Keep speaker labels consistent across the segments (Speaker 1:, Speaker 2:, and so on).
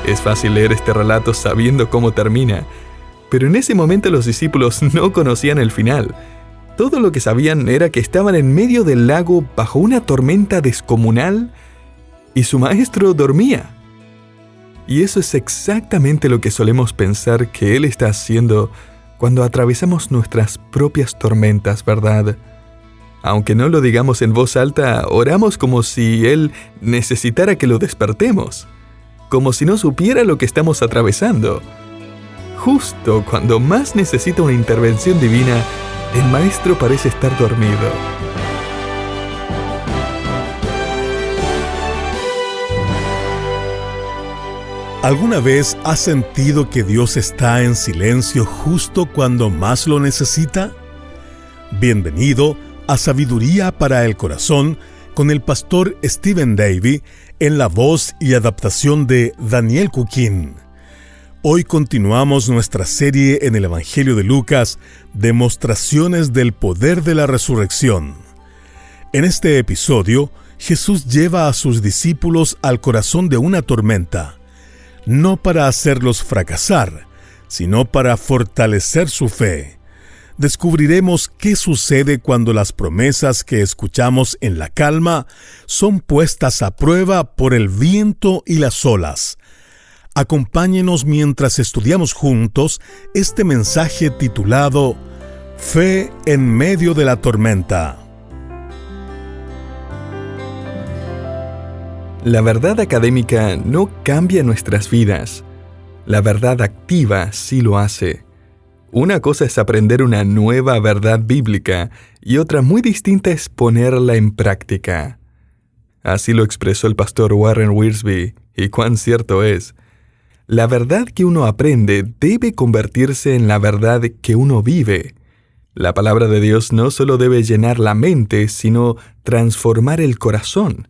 Speaker 1: Es fácil leer este relato sabiendo cómo termina, pero en ese momento los discípulos no conocían el final. Todo lo que sabían era que estaban en medio del lago bajo una tormenta descomunal y su maestro dormía. Y eso es exactamente lo que solemos pensar que Él está haciendo cuando atravesamos nuestras propias tormentas, ¿verdad? Aunque no lo digamos en voz alta, oramos como si Él necesitara que lo despertemos, como si no supiera lo que estamos atravesando. Justo cuando más necesita una intervención divina, el Maestro parece estar dormido.
Speaker 2: ¿Alguna vez has sentido que Dios está en silencio justo cuando más lo necesita? Bienvenido a Sabiduría para el Corazón con el pastor Stephen Davey en la voz y adaptación de Daniel Cuquín. Hoy continuamos nuestra serie en el Evangelio de Lucas, Demostraciones del Poder de la Resurrección. En este episodio, Jesús lleva a sus discípulos al corazón de una tormenta, no para hacerlos fracasar, sino para fortalecer su fe. Descubriremos qué sucede cuando las promesas que escuchamos en la calma son puestas a prueba por el viento y las olas. Acompáñenos mientras estudiamos juntos este mensaje titulado Fe en medio de la tormenta.
Speaker 1: La verdad académica no cambia nuestras vidas. La verdad activa sí lo hace. Una cosa es aprender una nueva verdad bíblica y otra muy distinta es ponerla en práctica. Así lo expresó el pastor Warren Wiersbe, y cuán cierto es. La verdad que uno aprende debe convertirse en la verdad que uno vive. La palabra de Dios no solo debe llenar la mente, sino transformar el corazón.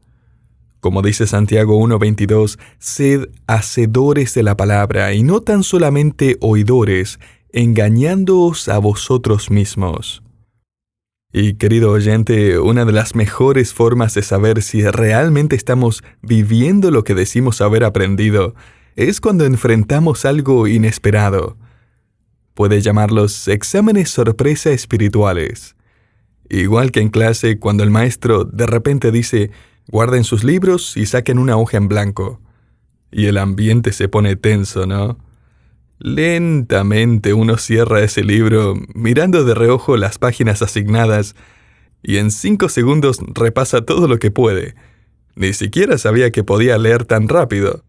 Speaker 1: Como dice Santiago 1:22, sed hacedores de la palabra y no tan solamente oidores, engañándoos a vosotros mismos. Y querido oyente, una de las mejores formas de saber si realmente estamos viviendo lo que decimos haber aprendido es cuando enfrentamos algo inesperado. Puede llamarlos exámenes sorpresa espirituales. Igual que en clase, cuando el maestro de repente dice, guarden sus libros y saquen una hoja en blanco. Y el ambiente se pone tenso, ¿no? Lentamente uno cierra ese libro, mirando de reojo las páginas asignadas, y en 5 segundos repasa todo lo que puede. Ni siquiera sabía que podía leer tan rápido.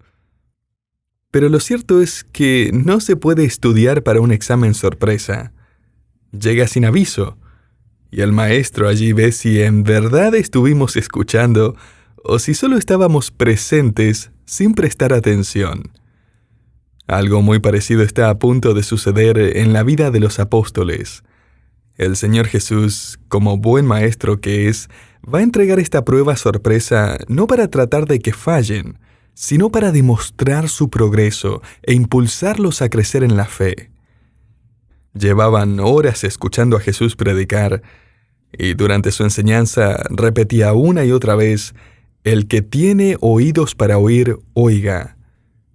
Speaker 1: Pero lo cierto es que no se puede estudiar para un examen sorpresa. Llega sin aviso, y el maestro allí ve si en verdad estuvimos escuchando o si solo estábamos presentes sin prestar atención. Algo muy parecido está a punto de suceder en la vida de los apóstoles. El Señor Jesús, como buen maestro que es, va a entregar esta prueba sorpresa no para tratar de que fallen, sino para demostrar su progreso e impulsarlos a crecer en la fe. Llevaban horas escuchando a Jesús predicar, y durante su enseñanza repetía una y otra vez, «El que tiene oídos para oír, oiga».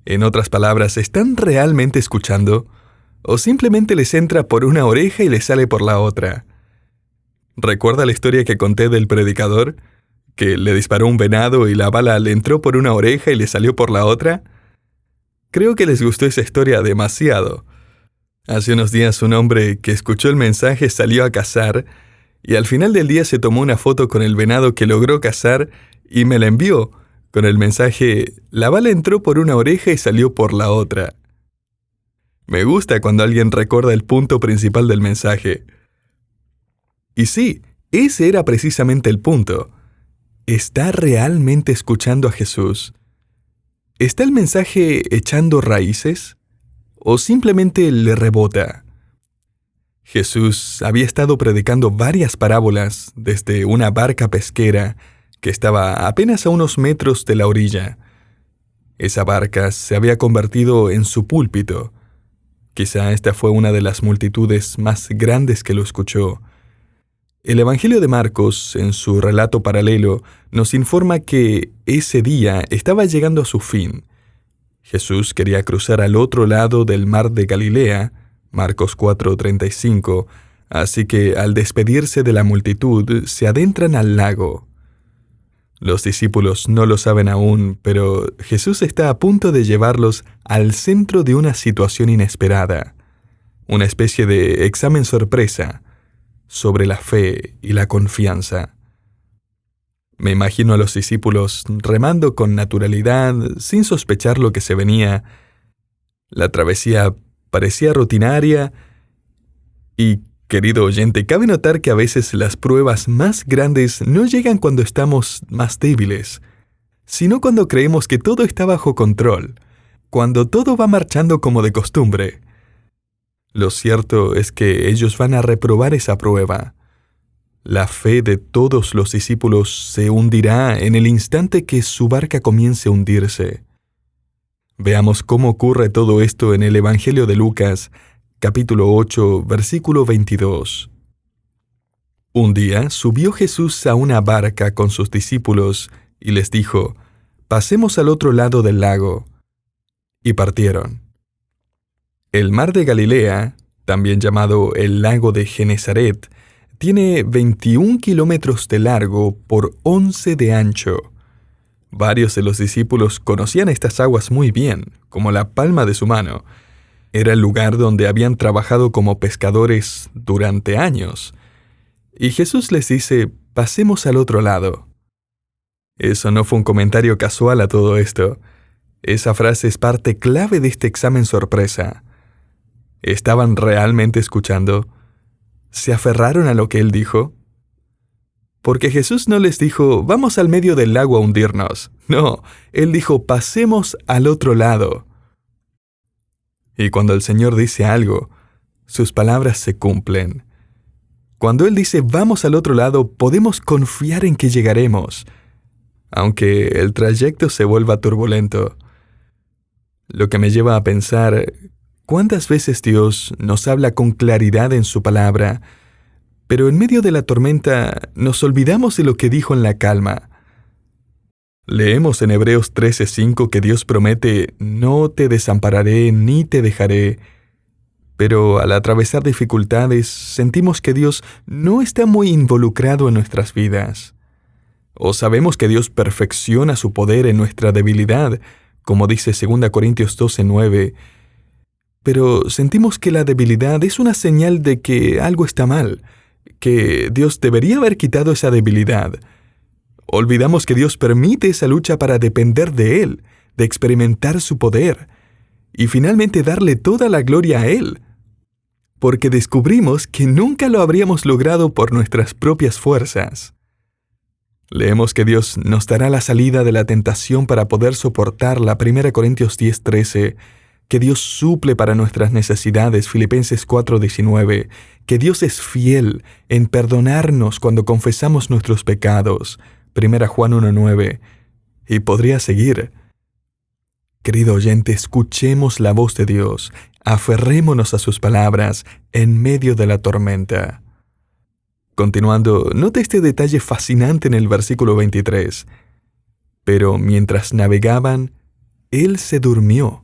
Speaker 1: En otras palabras, ¿están realmente escuchando? ¿O simplemente les entra por una oreja y les sale por la otra? ¿Recuerda la historia que conté del predicador? ¿Que le disparó un venado y la bala le entró por una oreja y le salió por la otra? Creo que les gustó esa historia demasiado. Hace unos días un hombre que escuchó el mensaje salió a cazar y al final del día se tomó una foto con el venado que logró cazar y me la envió con el mensaje «La bala entró por una oreja y salió por la otra». Me gusta cuando alguien recuerda el punto principal del mensaje. Y sí, ese era precisamente el punto. ¿Está realmente escuchando a Jesús? ¿Está el mensaje echando raíces? ¿O simplemente le rebota? Jesús había estado predicando varias parábolas desde una barca pesquera que estaba apenas a unos metros de la orilla. Esa barca se había convertido en su púlpito. Quizá esta fue una de las multitudes más grandes que lo escuchó. El Evangelio de Marcos, en su relato paralelo, nos informa que ese día estaba llegando a su fin, Jesús quería cruzar al otro lado del mar de Galilea, Marcos 4:35, así que al despedirse de la multitud se adentran al lago. Los discípulos no lo saben aún, pero Jesús está a punto de llevarlos al centro de una situación inesperada, una especie de examen sorpresa sobre la fe y la confianza. Me imagino a los discípulos remando con naturalidad, sin sospechar lo que se venía. La travesía parecía rutinaria y, querido oyente, cabe notar que a veces las pruebas más grandes no llegan cuando estamos más débiles, sino cuando creemos que todo está bajo control, cuando todo va marchando como de costumbre. Lo cierto es que ellos van a reprobar esa prueba. La fe de todos los discípulos se hundirá en el instante que su barca comience a hundirse. Veamos cómo ocurre todo esto en el Evangelio de Lucas, capítulo 8, versículo 22. Un día subió Jesús a una barca con sus discípulos y les dijo: «Pasemos al otro lado del lago». Y partieron. El mar de Galilea, también llamado el lago de Genesaret, tiene 21 kilómetros de largo por 11 de ancho. Varios de los discípulos conocían estas aguas muy bien, como la palma de su mano. Era el lugar donde habían trabajado como pescadores durante años. Y Jesús les dice: «Pasemos al otro lado». Eso no fue un comentario casual a todo esto. Esa frase es parte clave de este examen sorpresa. ¿Estaban realmente escuchando? ¿Se aferraron a lo que Él dijo? Porque Jesús no les dijo: «Vamos al medio del lago a hundirnos». No, Él dijo: «Pasemos al otro lado». Y cuando el Señor dice algo, sus palabras se cumplen. Cuando Él dice: «Vamos al otro lado», podemos confiar en que llegaremos, aunque el trayecto se vuelva turbulento. Lo que me lleva a pensar: ¿cuántas veces Dios nos habla con claridad en su palabra, pero en medio de la tormenta nos olvidamos de lo que dijo en la calma? Leemos en Hebreos 13:5 que Dios promete: «No te desampararé ni te dejaré». Pero al atravesar dificultades, sentimos que Dios no está muy involucrado en nuestras vidas. O sabemos que Dios perfecciona su poder en nuestra debilidad, como dice 2 Corintios 12:9, pero sentimos que la debilidad es una señal de que algo está mal, que Dios debería haber quitado esa debilidad. Olvidamos que Dios permite esa lucha para depender de Él, de experimentar su poder, y finalmente darle toda la gloria a Él, porque descubrimos que nunca lo habríamos logrado por nuestras propias fuerzas. Leemos que Dios nos dará la salida de la tentación para poder soportarla, 1 Corintios 10:13, que Dios suple para nuestras necesidades, Filipenses 4:19, que Dios es fiel en perdonarnos cuando confesamos nuestros pecados, 1 Juan 1:9, y podría seguir. Querido oyente, escuchemos la voz de Dios, aferrémonos a sus palabras en medio de la tormenta. Continuando, note este detalle fascinante en el versículo 23. Pero mientras navegaban, Él se durmió.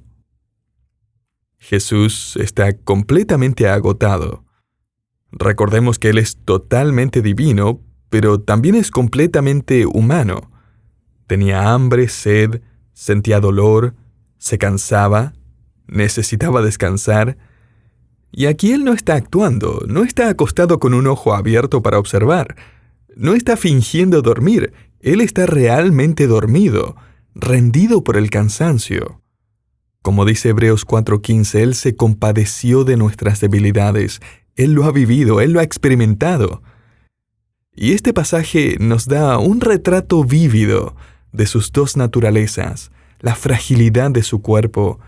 Speaker 1: Jesús está completamente agotado. Recordemos que Él es totalmente divino, pero también es completamente humano. Tenía hambre, sed, sentía dolor, se cansaba, necesitaba descansar. Y aquí Él no está actuando, no está acostado con un ojo abierto para observar, no está fingiendo dormir, Él está realmente dormido, rendido por el cansancio. Como dice Hebreos 4:15, Él se compadeció de nuestras debilidades, Él lo ha vivido, Él lo ha experimentado. Y este pasaje nos da un retrato vívido de sus dos naturalezas, la fragilidad de su cuerpo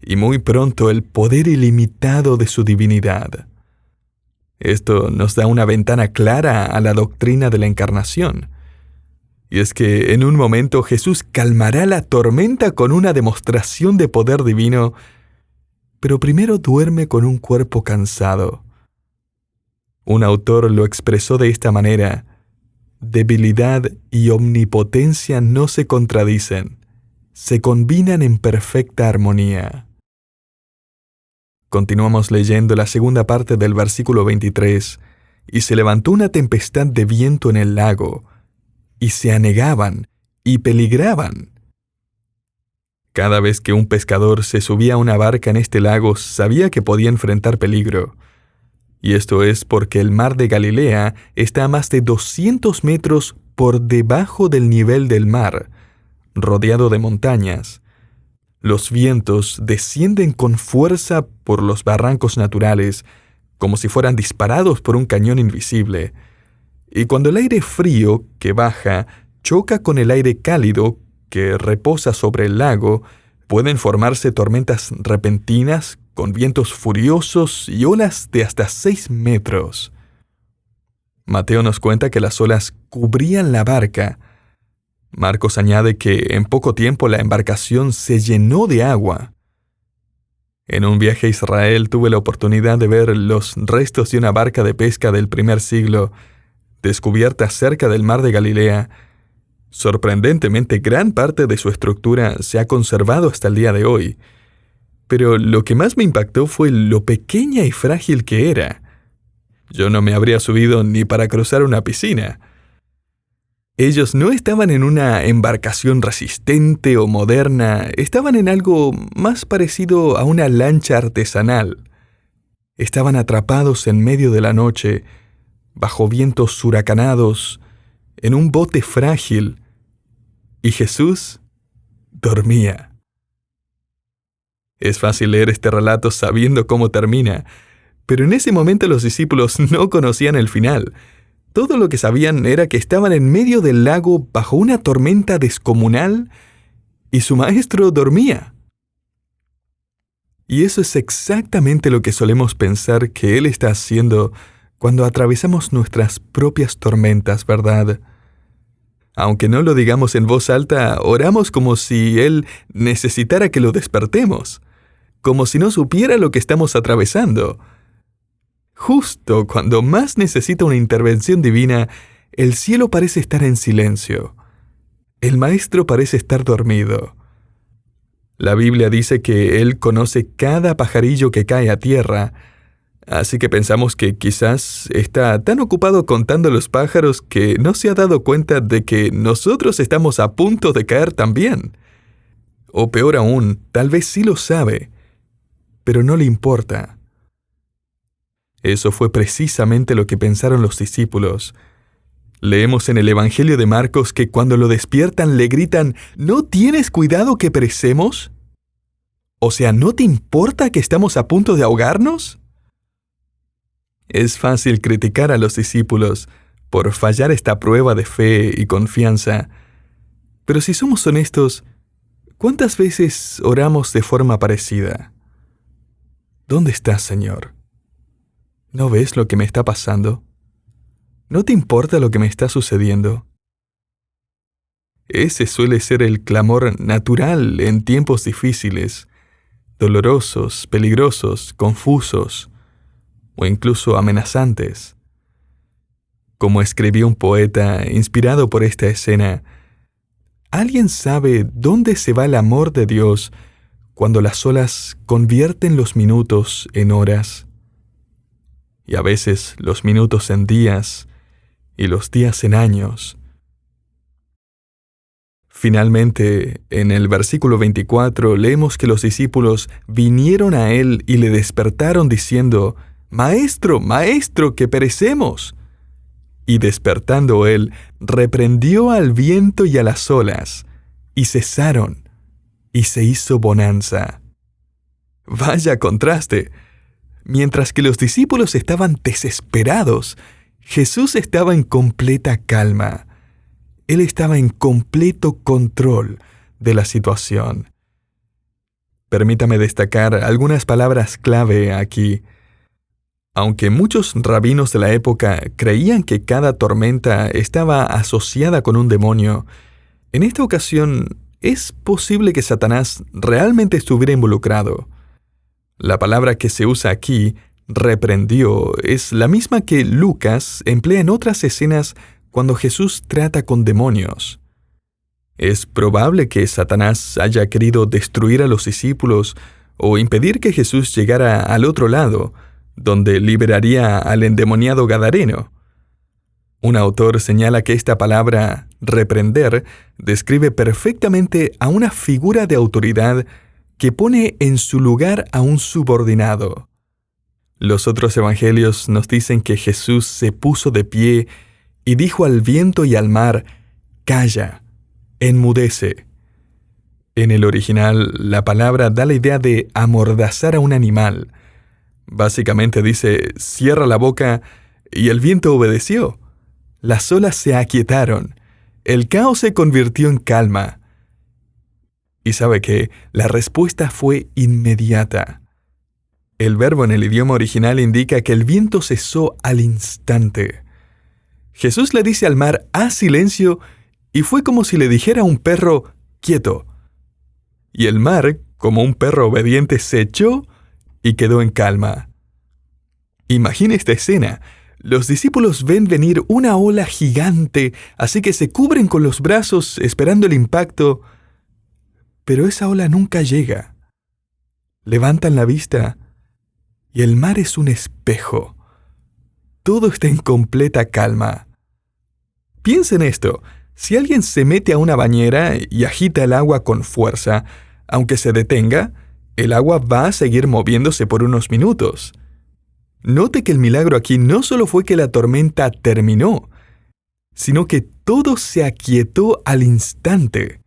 Speaker 1: y muy pronto el poder ilimitado de su divinidad. Esto nos da una ventana clara a la doctrina de la encarnación. Y es que en un momento Jesús calmará la tormenta con una demostración de poder divino, pero primero duerme con un cuerpo cansado. Un autor lo expresó de esta manera: debilidad y omnipotencia no se contradicen, se combinan en perfecta armonía. Continuamos leyendo la segunda parte del versículo 23. Y se levantó una tempestad de viento en el lago, y se anegaban y peligraban. Cada vez que un pescador se subía a una barca en este lago, sabía que podía enfrentar peligro. Y esto es porque el mar de Galilea está a más de 200 metros por debajo del nivel del mar, rodeado de montañas. Los vientos descienden con fuerza por los barrancos naturales, como si fueran disparados por un cañón invisible. Y cuando el aire frío que baja choca con el aire cálido que reposa sobre el lago, pueden formarse tormentas repentinas con vientos furiosos y olas de hasta 6 metros. Mateo nos cuenta que las olas cubrían la barca. Marcos añade que en poco tiempo la embarcación se llenó de agua. En un viaje a Israel tuve la oportunidad de ver los restos de una barca de pesca del primer siglo, descubierta cerca del mar de Galilea. Sorprendentemente, gran parte de su estructura se ha conservado hasta el día de hoy. Pero lo que más me impactó fue lo pequeña y frágil que era. Yo no me habría subido ni para cruzar una piscina. Ellos no estaban en una embarcación resistente o moderna, estaban en algo más parecido a una lancha artesanal. Estaban atrapados en medio de la noche, bajo vientos huracanados, en un bote frágil, y Jesús dormía. Es fácil leer este relato sabiendo cómo termina, pero en ese momento los discípulos no conocían el final. Todo lo que sabían era que estaban en medio del lago bajo una tormenta descomunal y su maestro dormía. Y eso es exactamente lo que solemos pensar que Él está haciendo cuando atravesamos nuestras propias tormentas, ¿verdad? Aunque no lo digamos en voz alta, oramos como si Él necesitara que lo despertemos, como si no supiera lo que estamos atravesando. Justo cuando más necesita una intervención divina, el cielo parece estar en silencio. El Maestro parece estar dormido. La Biblia dice que Él conoce cada pajarillo que cae a tierra, así que pensamos que quizás está tan ocupado contando los pájaros que no se ha dado cuenta de que nosotros estamos a punto de caer también. O peor aún, tal vez sí lo sabe, pero no le importa. Eso fue precisamente lo que pensaron los discípulos. Leemos en el Evangelio de Marcos que cuando lo despiertan le gritan, ¿no tienes cuidado que perecemos? O sea, ¿no te importa que estamos a punto de ahogarnos? Es fácil criticar a los discípulos por fallar esta prueba de fe y confianza. Pero si somos honestos, ¿cuántas veces oramos de forma parecida? ¿Dónde estás, Señor? ¿No ves lo que me está pasando? ¿No te importa lo que me está sucediendo? Ese suele ser el clamor natural en tiempos difíciles, dolorosos, peligrosos, confusos o incluso amenazantes. Como escribió un poeta inspirado por esta escena, ¿alguien sabe dónde se va el amor de Dios cuando las olas convierten los minutos en horas? Y a veces los minutos en días y los días en años. Finalmente, en el versículo 24 leemos que los discípulos vinieron a Él y le despertaron diciendo, «Maestro, Maestro, que perecemos». Y despertando Él, reprendió al viento y a las olas, y cesaron, y se hizo bonanza. Vaya contraste. Mientras que los discípulos estaban desesperados, Jesús estaba en completa calma. Él estaba en completo control de la situación. Permítame destacar algunas palabras clave aquí. Aunque muchos rabinos de la época creían que cada tormenta estaba asociada con un demonio, en esta ocasión es posible que Satanás realmente estuviera involucrado. La palabra que se usa aquí, reprendió, es la misma que Lucas emplea en otras escenas cuando Jesús trata con demonios. Es probable que Satanás haya querido destruir a los discípulos o impedir que Jesús llegara al otro lado, donde liberaría al endemoniado gadareno. Un autor señala que esta palabra, reprender, describe perfectamente a una figura de autoridad que pone en su lugar a un subordinado. Los otros evangelios nos dicen que Jesús se puso de pie y dijo al viento y al mar, «Calla, enmudece». En el original, la palabra da la idea de amordazar a un animal. Básicamente dice, «Cierra la boca», y el viento obedeció. Las olas se aquietaron. El caos se convirtió en calma. Y sabe que la respuesta fue inmediata. El verbo en el idioma original indica que el viento cesó al instante. Jesús le dice al mar, «Haz silencio», y fue como si le dijera a un perro, «Quieto». Y el mar, como un perro obediente, se echó y quedó en calma. Imagina esta escena. Los discípulos ven venir una ola gigante, así que se cubren con los brazos esperando el impacto, pero esa ola nunca llega. Levantan la vista y el mar es un espejo. Todo está en completa calma. Piensen esto, si alguien se mete a una bañera y agita el agua con fuerza, aunque se detenga, el agua va a seguir moviéndose por unos minutos. Note que el milagro aquí no solo fue que la tormenta terminó, sino que todo se aquietó al instante.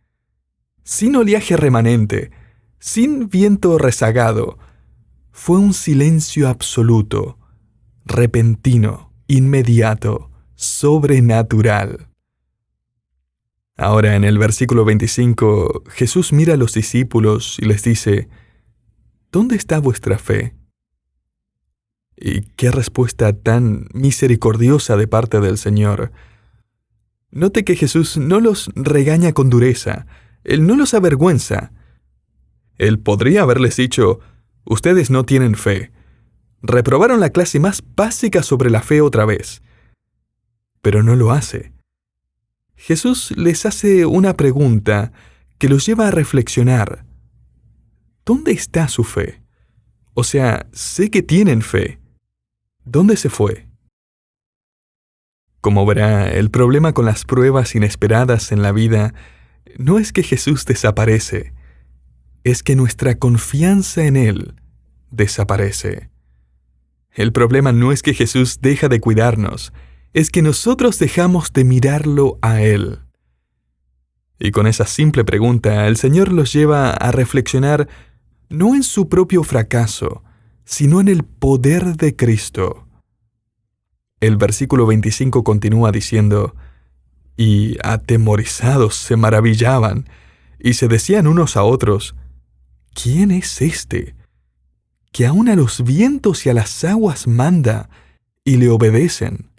Speaker 1: Sin oleaje remanente, sin viento rezagado, fue un silencio absoluto, repentino, inmediato, sobrenatural. Ahora en el versículo 25, Jesús mira a los discípulos y les dice, ¿dónde está vuestra fe? Y qué respuesta tan misericordiosa de parte del Señor. Note que Jesús no los regaña con dureza, Él no los avergüenza. Él podría haberles dicho, ustedes no tienen fe. Reprobaron la clase más básica sobre la fe otra vez. Pero no lo hace. Jesús les hace una pregunta que los lleva a reflexionar. ¿Dónde está su fe? O sea, sé que tienen fe. ¿Dónde se fue? Como verá, el problema con las pruebas inesperadas en la vida no es que Jesús desaparece, es que nuestra confianza en Él desaparece. El problema no es que Jesús deja de cuidarnos, es que nosotros dejamos de mirarlo a Él. Y con esa simple pregunta, el Señor los lleva a reflexionar no en su propio fracaso, sino en el poder de Cristo. El versículo 25 continúa diciendo, y atemorizados se maravillaban, y se decían unos a otros, ¿quién es este, que aun a los vientos y a las aguas manda, y le obedecen?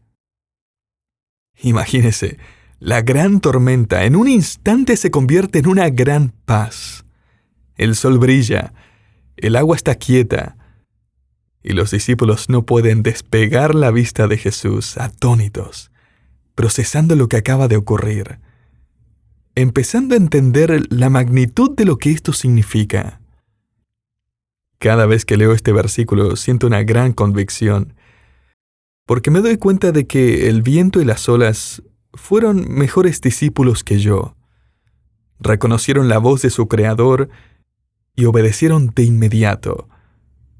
Speaker 1: Imagínese, la gran tormenta en un instante se convierte en una gran paz. El sol brilla, el agua está quieta, y los discípulos no pueden despegar la vista de Jesús, atónitos, procesando lo que acaba de ocurrir, empezando a entender la magnitud de lo que esto significa. Cada vez que leo este versículo siento una gran convicción, porque me doy cuenta de que el viento y las olas fueron mejores discípulos que yo. Reconocieron la voz de su Creador y obedecieron de inmediato.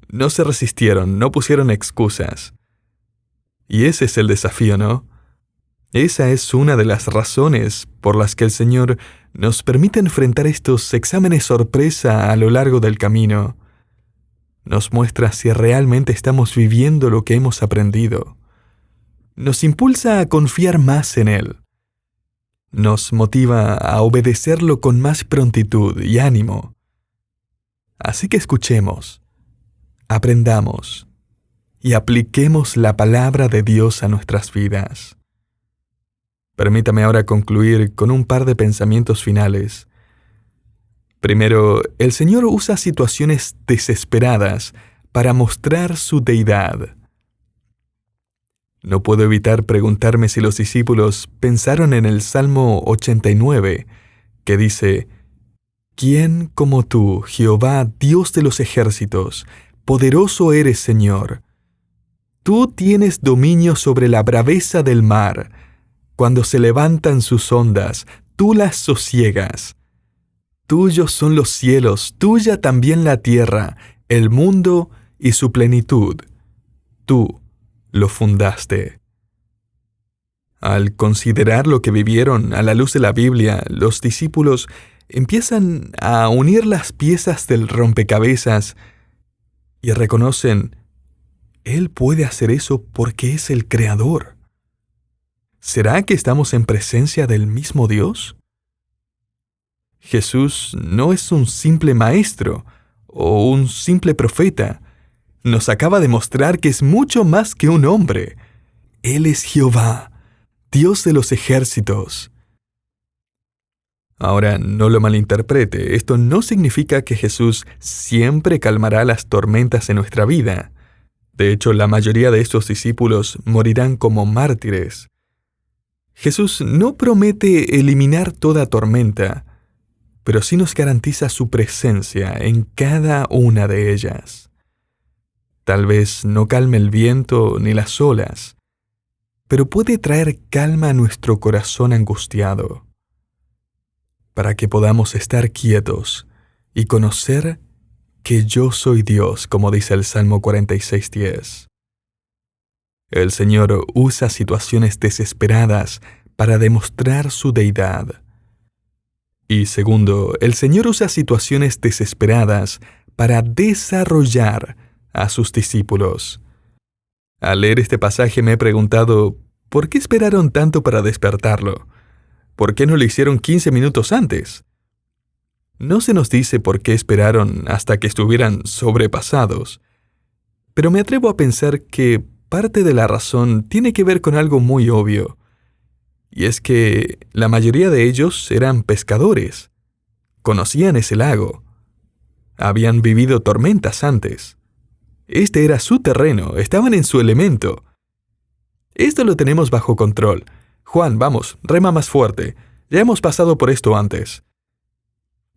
Speaker 1: No se resistieron, no pusieron excusas. Y ese es el desafío, ¿no? Esa es una de las razones por las que el Señor nos permite enfrentar estos exámenes sorpresa a lo largo del camino. Nos muestra si realmente estamos viviendo lo que hemos aprendido. Nos impulsa a confiar más en Él. Nos motiva a obedecerlo con más prontitud y ánimo. Así que escuchemos, aprendamos y apliquemos la palabra de Dios a nuestras vidas. Permítame ahora concluir con un par de pensamientos finales. Primero, el Señor usa situaciones desesperadas para mostrar su deidad. No puedo evitar preguntarme si los discípulos pensaron en el Salmo 89, que dice: ¿Quién como tú, Jehová, Dios de los ejércitos? Poderoso eres, Señor. Tú tienes dominio sobre la braveza del mar. Cuando se levantan sus ondas, tú las sosiegas. Tuyos son los cielos, tuya también la tierra, el mundo y su plenitud. Tú lo fundaste. Al considerar lo que vivieron a la luz de la Biblia, los discípulos empiezan a unir las piezas del rompecabezas y reconocen: Él puede hacer eso porque es el Creador. ¿Será que estamos en presencia del mismo Dios? Jesús no es un simple maestro o un simple profeta. Nos acaba de mostrar que es mucho más que un hombre. Él es Jehová, Dios de los ejércitos. Ahora, no lo malinterprete, esto no significa que Jesús siempre calmará las tormentas en nuestra vida. De hecho, la mayoría de estos discípulos morirán como mártires. Jesús no promete eliminar toda tormenta, pero sí nos garantiza su presencia en cada una de ellas. Tal vez no calme el viento ni las olas, pero puede traer calma a nuestro corazón angustiado, para que podamos estar quietos y conocer que yo soy Dios, como dice el Salmo 46:10. El Señor usa situaciones desesperadas para demostrar su deidad. Y segundo, el Señor usa situaciones desesperadas para desarrollar a sus discípulos. Al leer este pasaje me he preguntado, ¿por qué esperaron tanto para despertarlo? ¿Por qué no lo hicieron 15 minutos antes? No se nos dice por qué esperaron hasta que estuvieran sobrepasados, pero me atrevo a pensar que parte de la razón tiene que ver con algo muy obvio, y es que la mayoría de ellos eran pescadores, conocían ese lago, habían vivido tormentas antes. Este era su terreno, estaban en su elemento. Esto lo tenemos bajo control. Juan, vamos, rema más fuerte, ya hemos pasado por esto antes.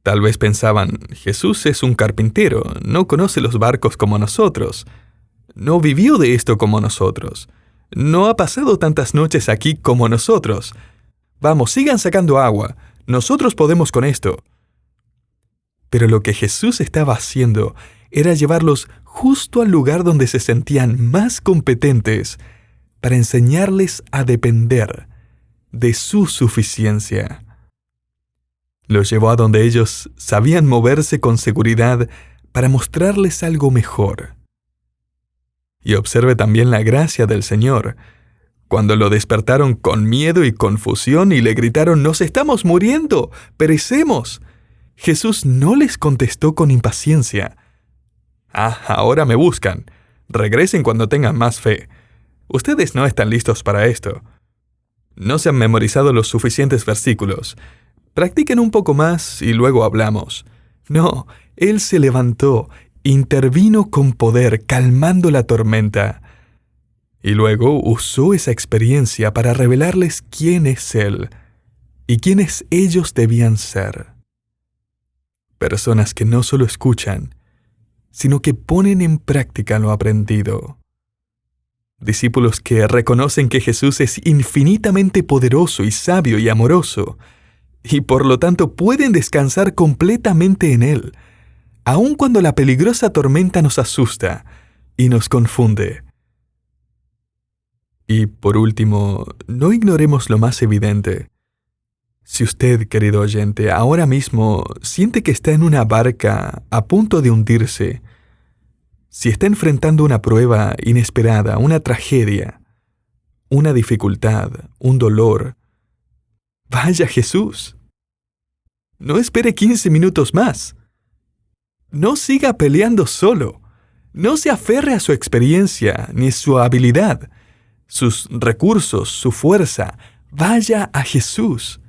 Speaker 1: Tal vez pensaban, Jesús es un carpintero, no conoce los barcos como nosotros, no vivió de esto como nosotros, no ha pasado tantas noches aquí como nosotros. Vamos, sigan sacando agua, nosotros podemos con esto. Pero lo que Jesús estaba haciendo era llevarlos justo al lugar donde se sentían más competentes para enseñarles a depender de su suficiencia. Los llevó a donde ellos sabían moverse con seguridad para mostrarles algo mejor. Y observe también la gracia del Señor. Cuando lo despertaron con miedo y confusión y le gritaron, «¡Nos estamos muriendo! ¡Perecemos!», Jesús no les contestó con impaciencia. «Ah, ahora me buscan. Regresen cuando tengan más fe. Ustedes no están listos para esto. No se han memorizado los suficientes versículos. Practiquen un poco más y luego hablamos». No, Él se levantó, intervino con poder, calmando la tormenta. Y luego usó esa experiencia para revelarles quién es Él y quiénes ellos debían ser. Personas que no solo escuchan, sino que ponen en práctica lo aprendido. Discípulos que reconocen que Jesús es infinitamente poderoso y sabio y amoroso, y por lo tanto pueden descansar completamente en Él, aun cuando la peligrosa tormenta nos asusta y nos confunde. Y por último, no ignoremos lo más evidente. Si usted, querido oyente, ahora mismo siente que está en una barca a punto de hundirse, si está enfrentando una prueba inesperada, una tragedia, una dificultad, un dolor, vaya a Jesús. No espere 15 minutos más. No siga peleando solo. No se aferre a su experiencia ni su habilidad, sus recursos, su fuerza. Vaya a Jesús.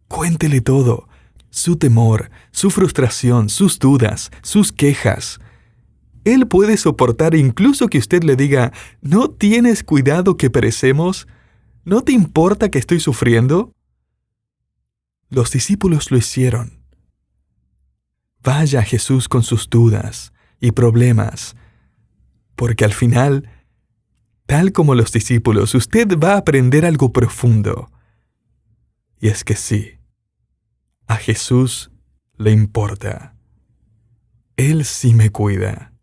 Speaker 1: Cuéntele todo, su temor, su frustración, sus dudas, sus quejas. Él puede soportar incluso que usted le diga, ¿no tienes cuidado que perecemos? ¿No te importa que estoy sufriendo? Los discípulos lo hicieron. Vaya a Jesús con sus dudas y problemas, porque al final, tal como los discípulos, usted va a aprender algo profundo. Y es que sí, a Jesús le importa. Él sí me cuida.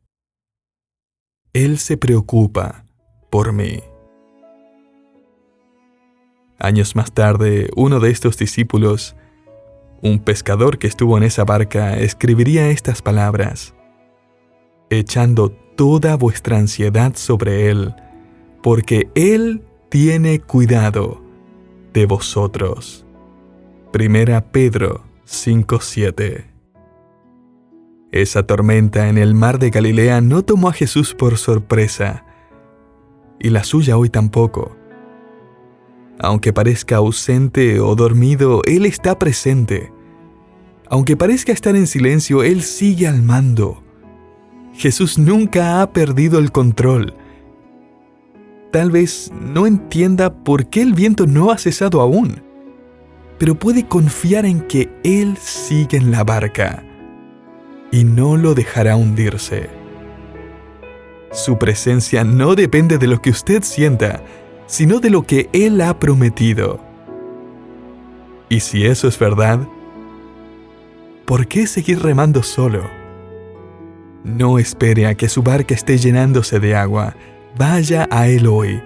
Speaker 1: Él se preocupa por mí. Años más tarde, uno de estos discípulos, un pescador que estuvo en esa barca, escribiría estas palabras: echando toda vuestra ansiedad sobre Él, porque Él tiene cuidado de vosotros. 1 Pedro 5:7. Esa tormenta en el mar de Galilea no tomó a Jesús por sorpresa, y la suya hoy tampoco. Aunque parezca ausente o dormido, Él está presente. Aunque parezca estar en silencio, Él sigue al mando. Jesús nunca ha perdido el control. Tal vez no entienda por qué el viento no ha cesado aún, pero puede confiar en que Él sigue en la barca y no lo dejará hundirse. Su presencia no depende de lo que usted sienta, sino de lo que Él ha prometido. Y si eso es verdad, ¿por qué seguir remando solo? No espere a que su barca esté llenándose de agua. Vaya a Él hoy.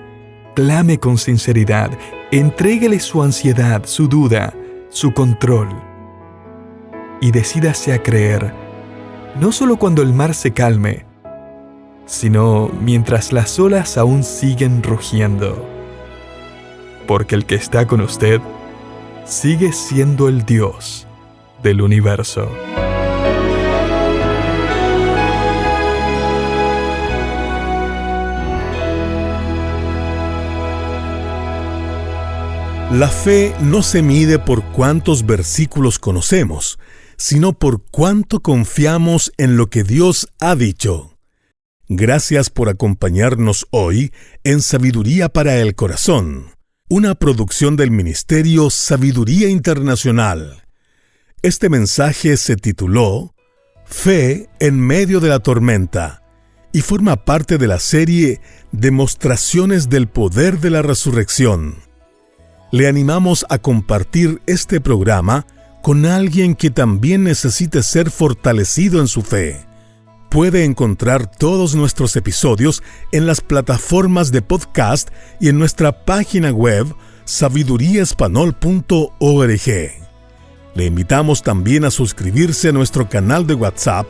Speaker 1: Clame con sinceridad. Entréguele su ansiedad, su duda, su control. Y decídase a creer, no solo cuando el mar se calme, sino mientras las olas aún siguen rugiendo. Porque el que está con usted sigue siendo el Dios del universo.
Speaker 2: La fe no se mide por cuántos versículos conocemos, sino por cuánto confiamos en lo que Dios ha dicho. Gracias por acompañarnos hoy en Sabiduría para el Corazón, una producción del Ministerio Sabiduría Internacional. Este mensaje se tituló Fe en medio de la tormenta y forma parte de la serie Demostraciones del Poder de la Resurrección. Le animamos a compartir este programa con alguien que también necesite ser fortalecido en su fe. Puede encontrar todos nuestros episodios en las plataformas de podcast y en nuestra página web sabiduriaespanol.org. Le invitamos también a suscribirse a nuestro canal de WhatsApp,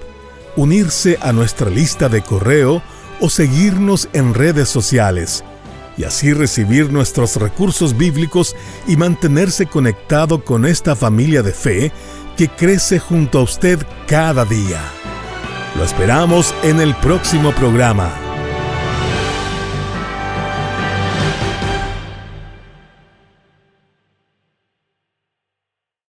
Speaker 2: unirse a nuestra lista de correo o seguirnos en redes sociales, y así recibir nuestros recursos bíblicos y mantenerse conectado con esta familia de fe que crece junto a usted cada día. Lo esperamos en el próximo programa.